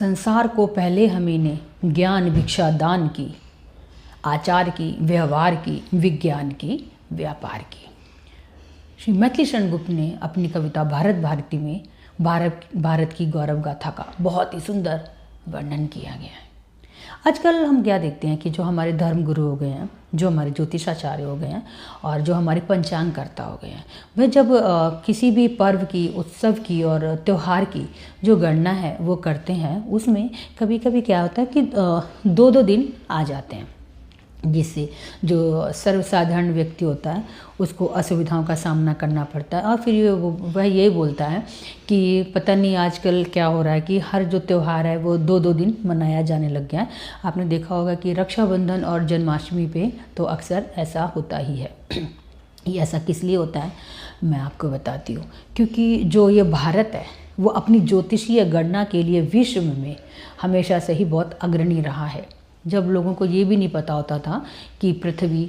संसार को पहले हमें ने ज्ञान भिक्षा दान की, आचार की, व्यवहार की, विज्ञान की, व्यापार की। श्री मैथिली शरण गुप्त ने अपनी कविता भारत भारती में भारत की गौरव गाथा का बहुत ही सुंदर वर्णन किया गया है। आजकल हम क्या देखते हैं कि जो हमारे धर्म गुरु हो गए हैं, जो हमारे ज्योतिषाचार्य हो गए हैं और जो हमारे पंचांगकर्ता हो गए हैं, वे जब किसी भी पर्व की, उत्सव की और त्यौहार की जो गणना है वो करते हैं, उसमें कभी कभी क्या होता है कि दो दो दिन आ जाते हैं, जिससे जो सर्वसाधारण व्यक्ति होता है उसको असुविधाओं का सामना करना पड़ता है। और फिर वह ये बोलता है कि पता नहीं आजकल क्या हो रहा है कि हर जो त्यौहार है वो दो दो दिन मनाया जाने लग गया है। आपने देखा होगा कि रक्षाबंधन और जन्माष्टमी पे तो अक्सर ऐसा होता ही है। ये ऐसा किस लिए होता है मैं आपको बताती हूँ। क्योंकि जो ये भारत है वो अपनी ज्योतिषीय गणना के लिए विश्व में हमेशा से ही बहुत अग्रणी रहा है। जब लोगों को ये भी नहीं पता होता था कि पृथ्वी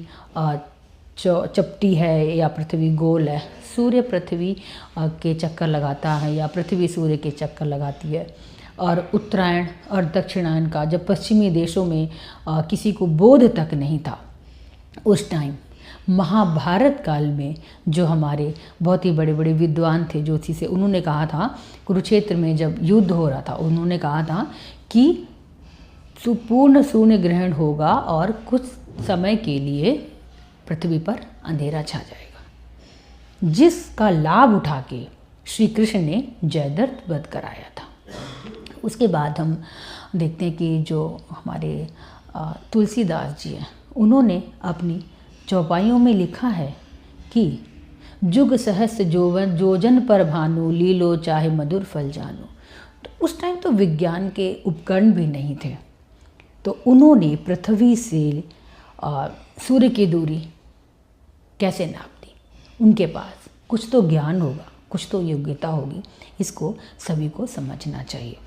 चपटी है या पृथ्वी गोल है, सूर्य पृथ्वी के चक्कर लगाता है या पृथ्वी सूर्य के चक्कर लगाती है। और उत्तरायण और दक्षिणायन का जब पश्चिमी देशों में किसी को बोध तक नहीं था, उस टाइम महाभारत काल में जो हमारे बहुत ही बड़े बड़े विद्वान थे ज्योतिषी से, उन्होंने कहा था, कुरुक्षेत्र में जब युद्ध हो रहा था, उन्होंने कहा था कि पूर्ण शून्य ग्रहण होगा और कुछ समय के लिए पृथ्वी पर अंधेरा छा जाएगा, जिसका लाभ उठा के श्री कृष्ण ने जयद्रथ वध कराया था। उसके बाद हम देखते हैं कि जो हमारे तुलसीदास जी हैं, उन्होंने अपनी चौपाइयों में लिखा है कि जुग सहस्र जोजन पर भानु, लीलो चाहे मधुर फल जानो। तो उस टाइम तो विज्ञान के उपकरण भी नहीं थे, तो उन्होंने पृथ्वी से सूर्य की दूरी कैसे नाप दी। उनके पास कुछ तो ज्ञान होगा, कुछ तो योग्यता होगी, इसको सभी को समझना चाहिए।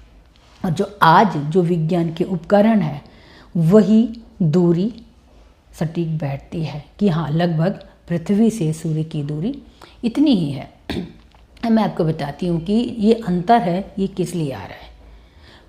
और जो आज जो विज्ञान के उपकरण है वही दूरी सटीक बैठती है कि हाँ, लगभग पृथ्वी से सूर्य की दूरी इतनी ही है। मैं आपको बताती हूँ कि ये अंतर है, ये किस लिए आ रहा है।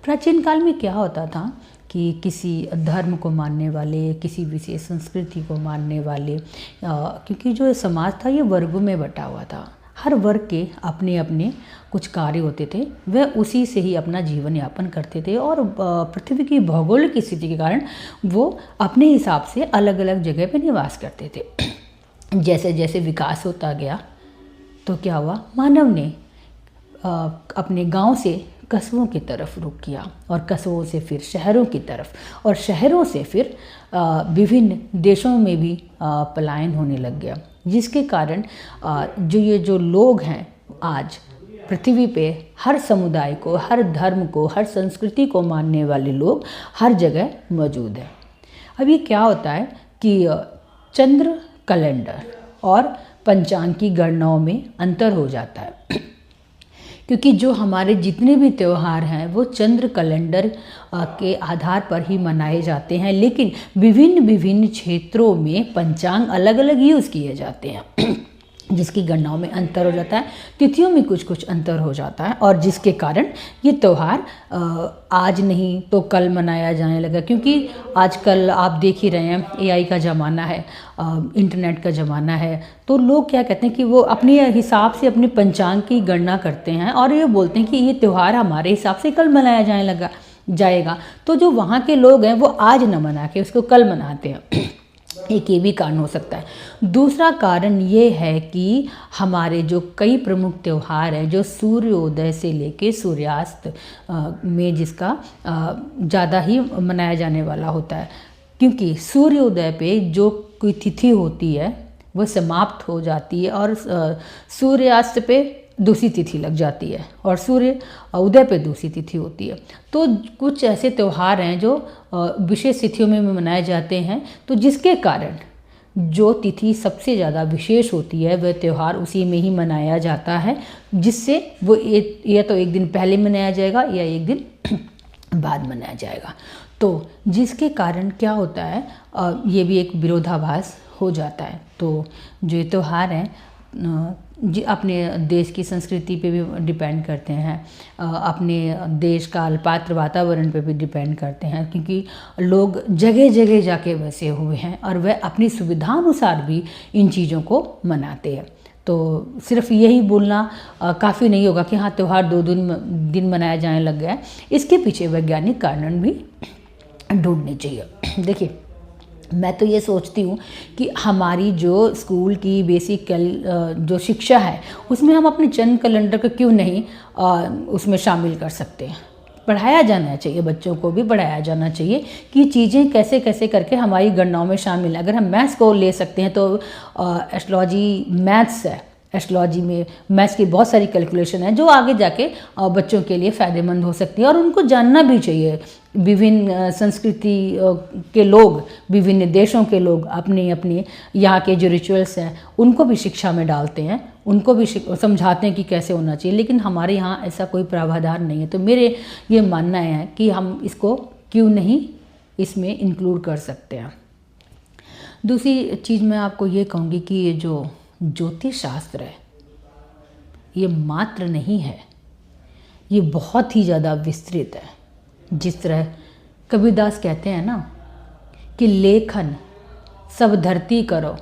प्राचीन काल में क्या होता था कि किसी धर्म को मानने वाले, किसी विशेष संस्कृति को मानने वाले, क्योंकि जो समाज था ये वर्गों में बटा हुआ था, हर वर्ग के अपने अपने कुछ कार्य होते थे, वह उसी से ही अपना जीवन यापन करते थे। और पृथ्वी की भौगोलिक स्थिति के कारण वो अपने हिसाब से अलग अलग जगह पे निवास करते थे। जैसे जैसे विकास होता गया तो क्या हुआ, मानव ने अपने गांव से कस्बों की तरफ रुख किया और कस्बों से फिर शहरों की तरफ और शहरों से फिर विभिन्न देशों में भी पलायन होने लग गया, जिसके कारण जो लोग हैं आज पृथ्वी पे, हर समुदाय को, हर धर्म को, हर संस्कृति को मानने वाले लोग हर जगह मौजूद हैं। अब ये क्या होता है कि चंद्र कैलेंडर और पंचांग की गणनाओं में अंतर हो जाता है, क्योंकि जो हमारे जितने भी त्यौहार हैं वो चंद्र कैलेंडर के आधार पर ही मनाए जाते हैं, लेकिन विभिन्न विभिन्न क्षेत्रों में पंचांग अलग अलग यूज़ किए जाते हैं, जिसकी गणनाओं में अंतर हो जाता है, तिथियों में कुछ कुछ अंतर हो जाता है, और जिसके कारण ये त्यौहार आज नहीं तो कल मनाया जाने लगा। क्योंकि आजकल आप देख ही रहे हैं एआई का ज़माना है, इंटरनेट का ज़माना है, तो लोग क्या कहते हैं कि वो अपने हिसाब से अपने पंचांग की गणना करते हैं और ये बोलते हैं कि ये त्यौहार हमारे हिसाब से कल मनाया जाने जाएगा। तो जो वहाँ के लोग हैं वो आज न मना के उसको कल मनाते हैं। एक ये भी कारण हो सकता है। दूसरा कारण ये है कि हमारे जो कई प्रमुख त्यौहार हैं, जो सूर्योदय से लेके सूर्यास्त में जिसका ज़्यादा ही मनाया जाने वाला होता है, क्योंकि सूर्योदय पे जो कोई तिथि होती है वह समाप्त हो जाती है और सूर्यास्त पे दूसरी तिथि लग जाती है और सूर्य उदय पे दूसरी तिथि होती है। तो कुछ ऐसे त्यौहार हैं जो विशेष तिथियों में मनाए जाते हैं, तो जिसके कारण जो तिथि सबसे ज़्यादा विशेष होती है वह त्यौहार उसी में ही मनाया जाता है, जिससे वो या तो एक दिन पहले मनाया जाएगा या एक दिन बाद मनाया जाएगा। तो जिसके कारण क्या होता है, ये भी एक विरोधाभास हो जाता है। तो जो त्यौहार हैं अपने देश की संस्कृति पे भी डिपेंड करते हैं, अपने देश काल पात्र वातावरण पे भी डिपेंड करते हैं, क्योंकि लोग जगह जगह जाके बसे हुए हैं और वह अपनी सुविधानुसार भी इन चीज़ों को मनाते हैं। तो सिर्फ यही बोलना काफ़ी नहीं होगा कि हाँ त्यौहार 2 दिन मनाया जाने लग गया है। इसके पीछे वैज्ञानिक कारण भी ढूंढने चाहिए। देखिए, मैं तो ये सोचती हूँ कि हमारी जो स्कूल की बेसिक जो शिक्षा है उसमें हम अपने जन्म कैलेंडर को क्यों नहीं उसमें शामिल कर सकते हैं। पढ़ाया जाना चाहिए, बच्चों को भी पढ़ाया जाना चाहिए कि चीज़ें कैसे कैसे करके हमारी गणनाओं में शामिल है। अगर हम मैथ्स को ले सकते हैं तो एस्ट्रोलॉजी मैथ्स है, एस्ट्रोलॉजी में मैथ्स की बहुत सारी कैलकुलेशन है जो आगे जाके बच्चों के लिए फ़ायदेमंद हो सकती है और उनको जानना भी चाहिए। विभिन्न संस्कृति के लोग, विभिन्न देशों के लोग अपने अपने यहाँ के जो रिचुअल्स हैं उनको भी शिक्षा में डालते हैं, उनको भी समझाते हैं कि कैसे होना चाहिए, लेकिन हमारे यहाँ ऐसा कोई प्रावधान नहीं है। तो मेरे ये मानना है कि हम इसको क्यों नहीं इसमें इंक्लूड कर सकते हैं। दूसरी चीज़ मैं आपको ये कहूँगी कि ये जो ज्योतिष शास्त्र है ये मात्र नहीं है, ये बहुत ही ज़्यादा विस्तृत है। जिस तरह कबीरदास कहते हैं ना कि लेखन सब धरती करो,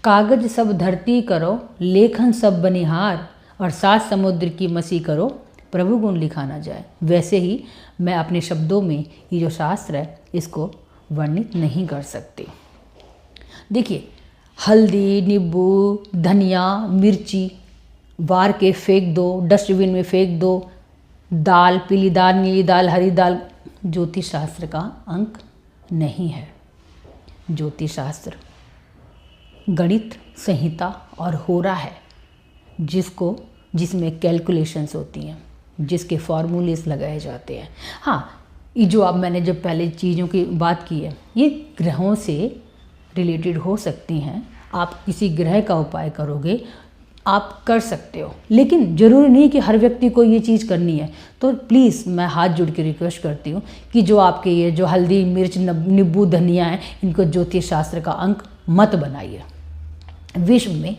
कागज सब धरती करो, लेखन सब बनिहार, और 7 समुद्र की मसी करो, प्रभु गुण लिखा ना जाए। वैसे ही मैं अपने शब्दों में ये जो शास्त्र है इसको वर्णित नहीं कर सकती। देखिए, हल्दी, नींबू, धनिया, मिर्ची वार के फेंक दो, डस्टबिन में फेंक दो, दाल, पीली दाल, नीली दाल, हरी दाल ज्योतिष शास्त्र का अंक नहीं है। ज्योतिष शास्त्र गणित संहिता और होरा है जिसमें कैलकुलेशंस होती हैं, जिसके फॉर्मूलेस लगाए जाते हैं। हाँ, ये जो अब मैंने जब पहले चीज़ों की बात की है ये ग्रहों से रिलेटेड हो सकती हैं। आप किसी ग्रह का उपाय करोगे, आप कर सकते हो, लेकिन ज़रूरी नहीं कि हर व्यक्ति को ये चीज़ करनी है। तो प्लीज़ मैं हाथ जोड़ के रिक्वेस्ट करती हूँ कि जो आपके ये जो हल्दी, मिर्च, नींबू, धनिया है इनको ज्योतिष शास्त्र का अंक मत बनाइए। विश्व में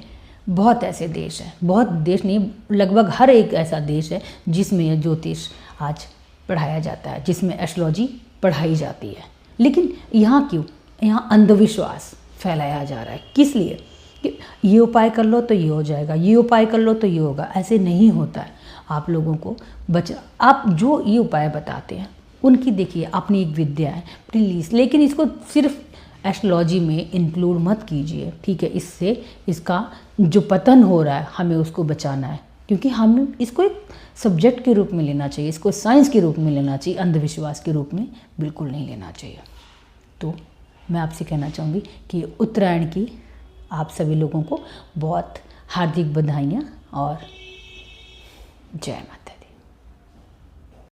बहुत ऐसे देश हैं, बहुत देश नहीं, लगभग हर एक ऐसा देश है जिसमें यह ज्योतिष आज पढ़ाया जाता है, जिसमें एस्ट्रोलॉजी पढ़ाई जाती है। लेकिन यहाँ क्यों? यहाँ अंधविश्वास फैलाया जा रहा है। किस लिए? कि ये उपाय कर लो तो ये हो जाएगा, ये उपाय कर लो तो ये होगा। ऐसे नहीं होता है। आप लोगों को आप जो ये उपाय बताते हैं उनकी देखिए अपनी एक विद्या है प्लीज़, लेकिन इसको सिर्फ एस्ट्रोलॉजी में इंक्लूड मत कीजिए, ठीक है? इससे इसका जो पतन हो रहा है हमें उसको बचाना है, क्योंकि हम इसको एक सब्जेक्ट के रूप में लेना चाहिए, इसको साइंस के रूप में लेना चाहिए, अंधविश्वास के रूप में बिल्कुल नहीं लेना चाहिए। तो मैं आपसे कहना चाहूँगी कि उत्तरायण की आप सभी लोगों को बहुत हार्दिक बधाइयाँ और जय माता।